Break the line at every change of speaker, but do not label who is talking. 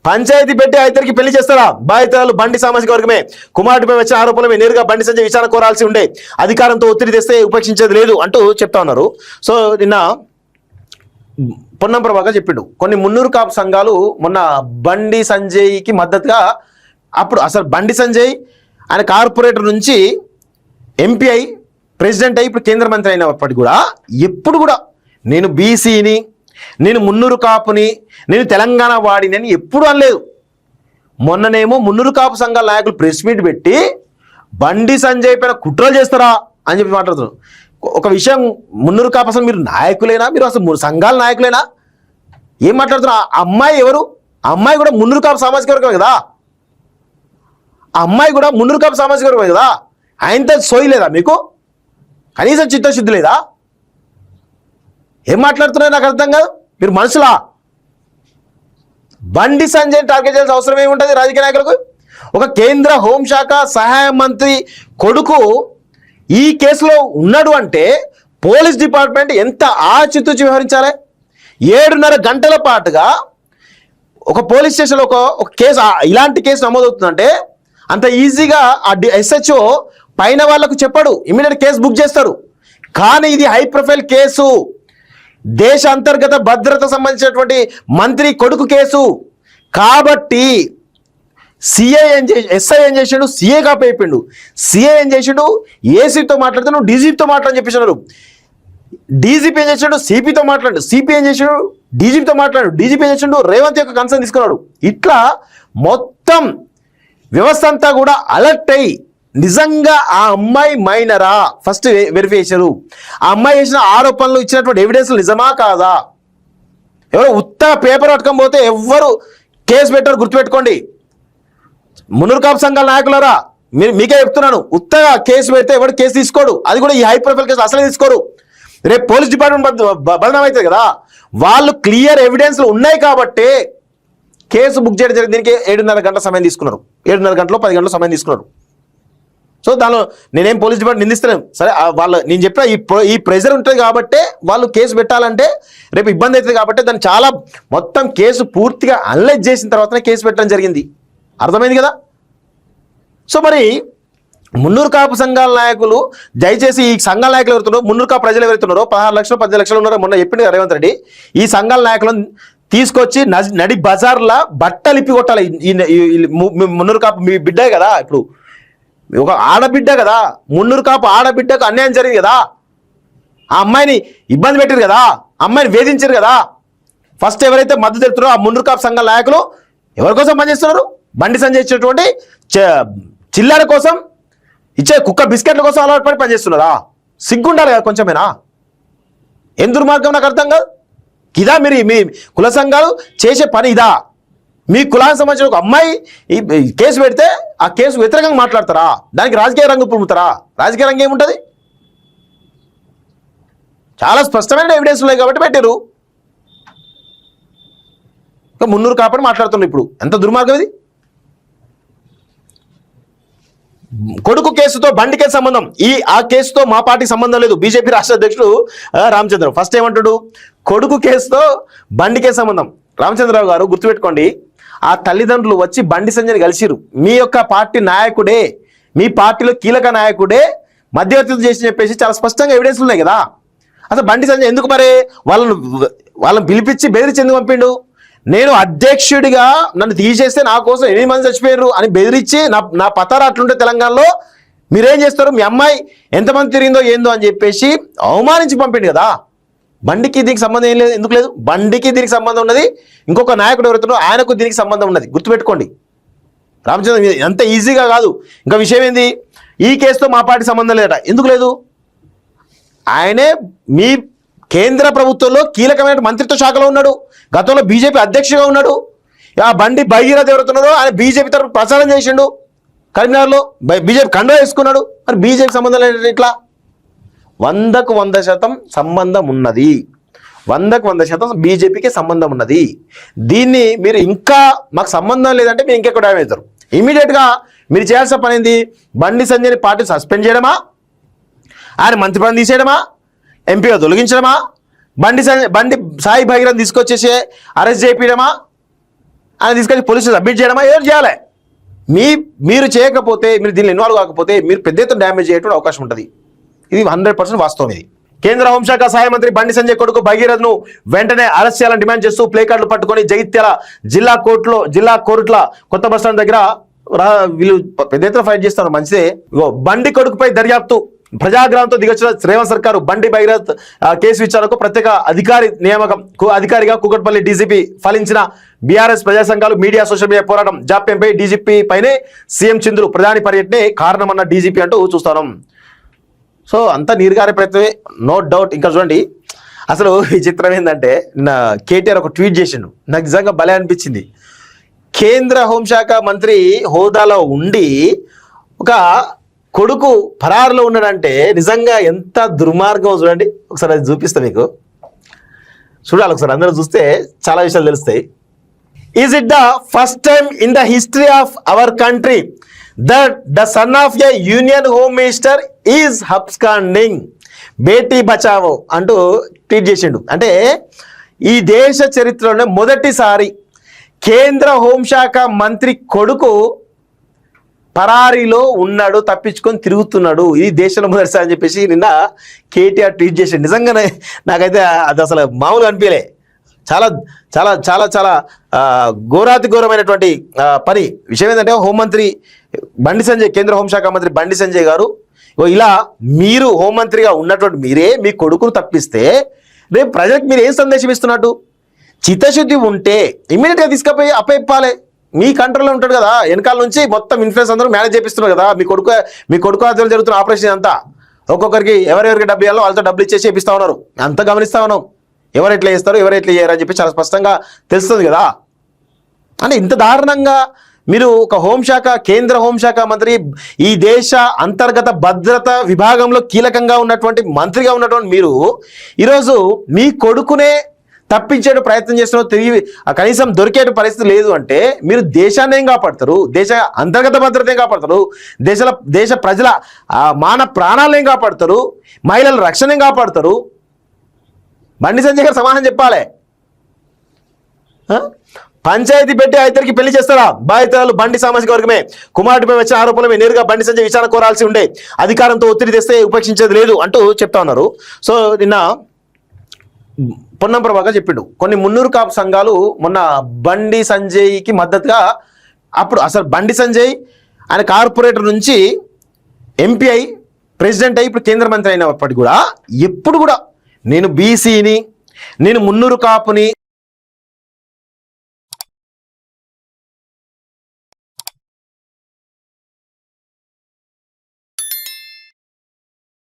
పంచాయతీ పెట్టి ఇద్దరికి పెళ్లి చేస్తారా? బాధితులు బండి సామాజిక వర్గమే. కుమారుడిపై వచ్చిన ఆరోపణలపై నేరుగా బండి సంజయ్ విచారణ కోరాల్సి ఉండే, అధికారంతో ఒత్తిడి తెస్తే ఉపేక్షించేది లేదు అంటూ చెప్తా ఉన్నారు. సో నిన్న పొన్నం ప్రభాకర్ చెప్పిండు, కొన్ని మున్నూరు కాపు సంఘాలు మొన్న బండి సంజయ్కి మద్దతుగా, అప్పుడు అసలు బండి సంజయ్ ఆయన కార్పొరేటర్ నుంచి ఎంపీ అయి ప్రెసిడెంట్ అయి ఇప్పుడు కేంద్ర మంత్రి అయినప్పటికీ కూడా ఎప్పుడు కూడా నేను బీసీని, నేను మున్నూరు కాపుని, నేను తెలంగాణ వాడిని ఎప్పుడు అనలేదు. మొన్ననేమో మున్నూరు కాపు సంఘాల నాయకులు ప్రెస్ మీట్ పెట్టి బండి సంజయ్ పైన కుట్రలు చేస్తారా అని చెప్పి మాట్లాడుతున్నారు. ఒక విషయం, మున్నూరు కాపు అసలు మీరు నాయకులేనా? మీరు అసలు సంఘాల నాయకులేనా? ఏం మాట్లాడుతున్నారు? ఆ అమ్మాయి ఎవరు? ఆ అమ్మాయి కూడా మున్నూరు కాపు సామాజిక వర్గమే కదా. ఆ అమ్మాయి కూడా మున్నూరు కాపు సామాజిక వర్గమే కదా. ఆయనతో సోయి లేదా మీకు? కనీసం చిత్తశుద్ధి లేదా? ఏం మాట్లాడుతున్నారో నాకు అర్థం కాదు. మీరు మనుషులా? బండి సంజయ్ టార్గెట్ చేయాల్సిన అవసరం ఏముంటుంది రాజకీయ నాయకులకు? ఒక కేంద్ర హోంశాఖ సహాయ మంత్రి కొడుకు ఈ కేసులో ఉన్నాడు అంటే పోలీస్ డిపార్ట్మెంట్ ఎంత ఆచితూచి వ్యవహరించాలి? 7.5 గంటల పాటుగా ఒక పోలీస్ స్టేషన్లో ఒక కేసు, ఇలాంటి కేసు నమోదవుతుందంటే అంత ఈజీగా ఆ SHO పైన వాళ్ళకు చెప్పడు, ఇమీడియట్ కేసు బుక్ చేస్తారు. కానీ ఇది హై ప్రొఫైల్ కేసు, దేశ అంతర్గత భద్రత సంబంధించినటువంటి మంత్రి కొడుకు కేసు కాబట్టి ఎస్ఐ ఏం చేసాడు? CA copy అయిపోయిండు. సిఏ ఏం చేసాడు? ఏసీతో మాట్లాడుతున్నాడు, డీజీపీతో మాట్లాడని చెప్పేసారు. డీజీపీ ఏం చేసాడు? సిపితో మాట్లాడు. సిపి ఏం చేసాడు? డీజీపీతో మాట్లాడు. డీజీపీ ఏం చేసాడు? రేవంత్ యొక్క కన్సర్న్ తీసుకున్నాడు. ఇట్లా మొత్తం వ్యవస్థ అంతా కూడా అలర్ట్ అయ్యి నిజంగా ఆ అమ్మాయి మైనరా ఫస్ట్ వెరిఫై చేశారు. ఆ అమ్మాయి చేసిన ఆరోపణలు ఇచ్చినటువంటి ఎవిడెన్స్ నిజమా కాదా? ఎవరో ఉత్త పేపర్ పట్టుకొని పోతే ఎవ్వరు కేసు పెట్టారు. గుర్తుపెట్టుకోండి, మున్నూరు కాపు సంఘాల నాయకులరా, మీకే చెప్తున్నాను, ఉత్తగా కేసు పెడితే ఎవరు కేసు తీసుకోడు. అది కూడా ఈ హై ప్రొఫైల్ కేసు అసలే తీసుకోరు. రేపు పోలీస్ డిపార్ట్మెంట్ బదనాం అవుతుంది కదా. వాళ్ళు క్లియర్ ఎవిడెన్స్లు ఉన్నాయి కాబట్టి కేసు బుక్ చేయడం జరిగింది. దీనికి 7.5 గంటల సమయం తీసుకున్నారు. 7.5 గంటలు 10 గంటల సమయం తీసుకున్నారు. సో దానిలో నేనేం పోలీస్ డిపార్ట్మెంట్ నిందిస్తలేను. సరే, నేను చెప్పిన ఈ ప్రెజర్ ఉంటుంది కాబట్టి వాళ్ళు కేసు పెట్టాలంటే రేపు ఇబ్బంది అవుతుంది కాబట్టి దాన్ని చాలా మొత్తం కేసు పూర్తిగా అనలైజ్ చేసిన తర్వాతనే కేసు పెట్టడం జరిగింది. అర్థమైంది కదా. సో మరి మున్నూరు కాపు సంఘాల నాయకులు దయచేసి, ఈ సంఘాల నాయకులు ఎవరుతున్నారో, మున్నూరు కాపు ప్రజలు ఎవరుతున్నారో 16 లక్షలు 10 లక్షలు ఉన్నారో మొన్న చెప్పింది కదా రేవంత్ రెడ్డి. ఈ సంఘాల నాయకులను తీసుకొచ్చి నడి బజార్లా బట్టలు ఇప్పి కొట్టాలి. మున్నూరు కాపు మీ బిడ్డే కదా, ఇప్పుడు ఒక ఆడబిడ్డ కదా, మున్నూరు కాపు ఆడబిడ్డకు అన్యాయం జరిగింది కదా, ఆ అమ్మాయిని ఇబ్బంది పెట్టారు కదా, అమ్మాయిని వేధించారు కదా. ఫస్ట్ ఎవరైతే మద్దతు తెలుపుతున్నారో ఆ మున్నూరు కాపు సంఘాల నాయకులు ఎవరి కోసం పనిచేస్తున్నారు? బండి సంజయ్ ఇచ్చేటువంటి చిల్లర కోసం, ఇచ్చే కుక్క బిస్కెట్ల కోసం అలవాటు పడి పనిచేస్తున్నారా? సిగ్గుండాలి కదా కొంచెమేనా? ఏం దుర్మార్గం నాకు అర్థం కాదు. ఇదా మీ కుల సంఘాలు చేసే పని? ఇదా మీ కులానికి సంబంధించిన ఒక అమ్మాయి కేసు పెడితే ఆ కేసు వ్యతిరేకంగా మాట్లాడతారా? దానికి రాజకీయ రంగు పులుముతారా? రాజకీయ రంగు ఏముంటుంది? చాలా స్పష్టమైన ఎవిడెన్స్ ఉన్నాయి కాబట్టి పెట్టారు. మున్నూరు కాపని మాట్లాడుతున్నారు. ఇప్పుడు ఎంత దుర్మార్గం ఇది. కొడుకు కేసుతో బండికే సంబంధం, ఆ కేసుతో మా పార్టీకి సంబంధం లేదు. బీజేపీ రాష్ట్ర అధ్యక్షుడు రామచంద్రరావు ఫస్ట్ ఏమంటాడు? కొడుకు కేసుతో బండికే సంబంధం. రామచంద్రరావు గారు గుర్తుపెట్టుకోండి, ఆ తల్లిదండ్రులు వచ్చి బండి సంజయ్ని కలిసిరు. మీ యొక్క పార్టీ నాయకుడే, మీ పార్టీలో కీలక నాయకుడే మధ్యవర్తిత్వం చేసి చెప్పేసి చాలా స్పష్టంగా ఎవిడెన్స్ ఉన్నాయి కదా. అసలు బండి సంజయ్ ఎందుకు మరి వాళ్ళని పిలిపించి బెదిరించి ఎందుకు పంపిండు? నేను అధ్యక్షుడిగా నన్ను తీసేస్తే నా కోసం 8 మంది చచ్చిపోయారు అని బెదిరించి నా పతారా అట్లుంటే తెలంగాణలో మీరేం చేస్తారు? మీ అమ్మాయి ఎంతమంది తిరిగిందో ఏందో అని చెప్పేసి అవమానించి పంపిండు కదా. బండికి దీనికి సంబంధం ఏం లేదు. ఎందుకు లేదు? బండికి దీనికి సంబంధం ఉన్నది. ఇంకొక నాయకుడు ఎవరుతున్నారో ఆయనకు దీనికి సంబంధం ఉన్నది. గుర్తుపెట్టుకోండి రామచంద్ర, అంత ఈజీగా కాదు. ఇంకా విషయం ఏంది? ఈ కేసుతో మా పార్టీ సంబంధం లేదట. ఎందుకు లేదు? ఆయనే మీ కేంద్ర ప్రభుత్వంలో కీలకమైన మంత్రిత్వ శాఖలో ఉన్నాడు. గతంలో బీజేపీ అధ్యక్షుడిగా ఉన్నాడు. ఆ బండి భగీరథ ఎవరుతున్నారో ఆయన బీజేపీ తరఫున ప్రచారం చేసిండు. కరీంనగర్లో బీజేపీ కండువా వేసుకున్నాడు. మరి బీజేపీ సంబంధం లేదు. ఇట్లా 100కు 100% సంబంధం ఉన్నది. 100కు 100% బీజేపీకి సంబంధం ఉన్నది. దీన్ని మీరు ఇంకా మాకు సంబంధం లేదంటే మీరు ఇంకెక్కడ అవుతారు. ఇమీడియట్గా మీరు చేయాల్సిన పని ఏంది? బండి సంజయ్ని పార్టీ సస్పెండ్ చేయడమా, ఆయన మంత్రి పదవి తీసేయడమా, ఎంపీగా తొలగించడమా, బండి సాయి భగీరథ తీసుకొచ్చేసి అరెస్ట్ చేయించడమా, ఆయన తీసుకొచ్చి పోలీసులు సబ్మిట్ చేయడమా ఏం చేయాలి? మీరు చేయకపోతే, మీరు దీనిలో ఇన్వాల్వ్ కాకపోతే మీరు పెద్ద ఎత్తున డ్యామేజ్ అయ్యేటువంటి అవకాశం ఉంటుంది. ఇది 100% వాస్తవం. ఇది కేంద్ర హోంశాఖ సహాయ మంత్రి బండి సంజయ్ కొడుకు భగీరథ్ను వెంటనే అరెస్ట్ చేయాలని డిమాండ్ చేస్తూ ప్లే కార్డులు పట్టుకొని జగిత్యాల జిల్లా కోర్టుల కొత్త బస్టాండ్ దగ్గర వీళ్ళు పెద్ద ఎత్తున ఫైట్ చేస్తారు. మంచిదే. బండి కొడుకుపై దర్యాప్తు ప్రజాగ్రహంతో దిగొచ్చిన రేవంత్ సర్కారు బండి భగీరథ్ కేసు విచారణకు ప్రత్యేక అధికారిగా కూకట్పల్లి డీజీపీ ఫలించిన బీఆర్ఎస్ ప్రజా సంఘాలు, మీడియా, సోషల్ మీడియా పోరాటం జాప్యంపై డీజీపీ పైనే సీఎం చంద్రు ప్రధాని పర్యటనే కారణమన్న డీజీపీ అంటూ చూస్తాను. సో అంతా నీరుగారే ప్రయత్నమే, నో డౌట్. ఇంకా చూడండి, అసలు ఈ చిత్రం ఏంటంటే నిన్న కేటీఆర్ ఒక ట్వీట్ చేసిండు, నాకు నిజంగా భలే అనిపించింది. కేంద్ర హోంశాఖ మంత్రి హోదాలో ఉండి ఒక కొడుకు పరారులో ఉన్నాడంటే నిజంగా ఎంత దుర్మార్గం చూడండి. ఒకసారి అది చూపిస్తా మీకు, చూడాలి ఒకసారి, అందరూ చూస్తే చాలా విషయాలు తెలుస్తాయి. Is it the first time in the history of our country that the son of a union home minister is absconding, Beti Bachao అంటూ ట్వీట్ చేసిండు. అంటే ఈ దేశ చరిత్రలోనే మొదటిసారి కేంద్ర హోంశాఖ మంత్రి కొడుకు పరారీలో ఉన్నాడు, తప్పించుకొని తిరుగుతున్నాడు, ఇది దేశంలో మొదటిసారి అని చెప్పేసి నిన్న కేటీఆర్ ట్వీట్ చేసిండు. నిజంగానే నాకైతే అది అసలు మామూలుగా అనిపించలే. చాలా చాలా చాలా చాలా ఘోరాతి ఘోరమైనటువంటి పని. విషయం ఏంటంటే హోంమంత్రి బండి సంజయ్, కేంద్ర హోంశాఖ మంత్రి బండి సంజయ్ గారు ఇలా మీరు హోంమంత్రిగా ఉన్నటువంటి మీరే మీ కొడుకును తప్పిస్తే రేపు ప్రజలకు మీరు ఏం సందేశం ఇస్తున్నట్టు? చిత్తశుద్ధి ఉంటే ఇమ్మీడియట్గా తీసుకుపోయి అప్పయిప్పాలి. మీ కంట్రోల్లో ఉంటాడు కదా, వెనకాల నుంచి మొత్తం ఇన్ఫ్లుయెన్స్ అందరూ మేనేజ్ చేపిస్తున్నారు కదా. మీ కొడుకు ఆధ్వర్యంలో జరుగుతున్న ఆపరేషన్ అంతా ఒక్కొక్కరికి ఎవరెవరికి డబ్బు ఇవ్వాలో వాళ్ళతో డబ్బులు ఇచ్చేసి చేపిస్తా ఉన్నారు. అంతా గమనిస్తా ఉన్నాం. ఎవరు ఎట్లా చేస్తారు, ఎవరు ఎట్లా చేయరు అని చెప్పి చాలా స్పష్టంగా తెలుస్తుంది కదా. అంటే ఇంత దారుణంగా మీరు ఒక హోంశాఖ, కేంద్ర హోంశాఖ మంత్రి, ఈ దేశ అంతర్గత భద్రత విభాగంలో కీలకంగా ఉన్నటువంటి మంత్రిగా ఉన్నటువంటి మీరు ఈరోజు మీ కొడుకునే తప్పించే ప్రయత్నం చేస్తున్నారు. తిరిగి కనీసం దొరికే పరిస్థితి లేదు అంటే మీరు దేశాన్ని ఏం కాపాడతారు? దేశ అంతర్గత భద్రత ఏం కాపాడతారు? దేశ ప్రజల మాన ప్రాణాలను ఏం కాపాడతారు? మహిళల రక్షణ ఏం కాపాడతారు? బండి సంజయ్ గారు సమాధానం చెప్పాలి. పంచాయతీ పెట్టి ఇద్దరికి పెళ్లి చేస్తారా? బాధితురాలు బండి సామాజిక వర్గమే. కుమారుడిపై వచ్చిన ఆరోపణలపై నేరుగా బండి సంజయ్ విచారణ కోరాల్సి ఉండే, అధికారంతో ఒత్తిడి తెస్తే ఉపేక్షించేది లేదు అంటూ చెప్తా ఉన్నారు. సో నిన్న పొన్నం ప్రభాకర్ చెప్పిండు, కొన్ని మున్నూరు కాపు సంఘాలు మొన్న బండి సంజయ్కి మద్దతుగా, అప్పుడు అసలు బండి సంజయ్ ఆయన కార్పొరేటర్ నుంచి ఎంపీ అయి ప్రెసిడెంట్ అయి ఇప్పుడు కేంద్ర మంత్రి అయినప్పటికీ కూడా ఎప్పుడు కూడా నేను బీసీని, నేను మున్నూరు కాపుని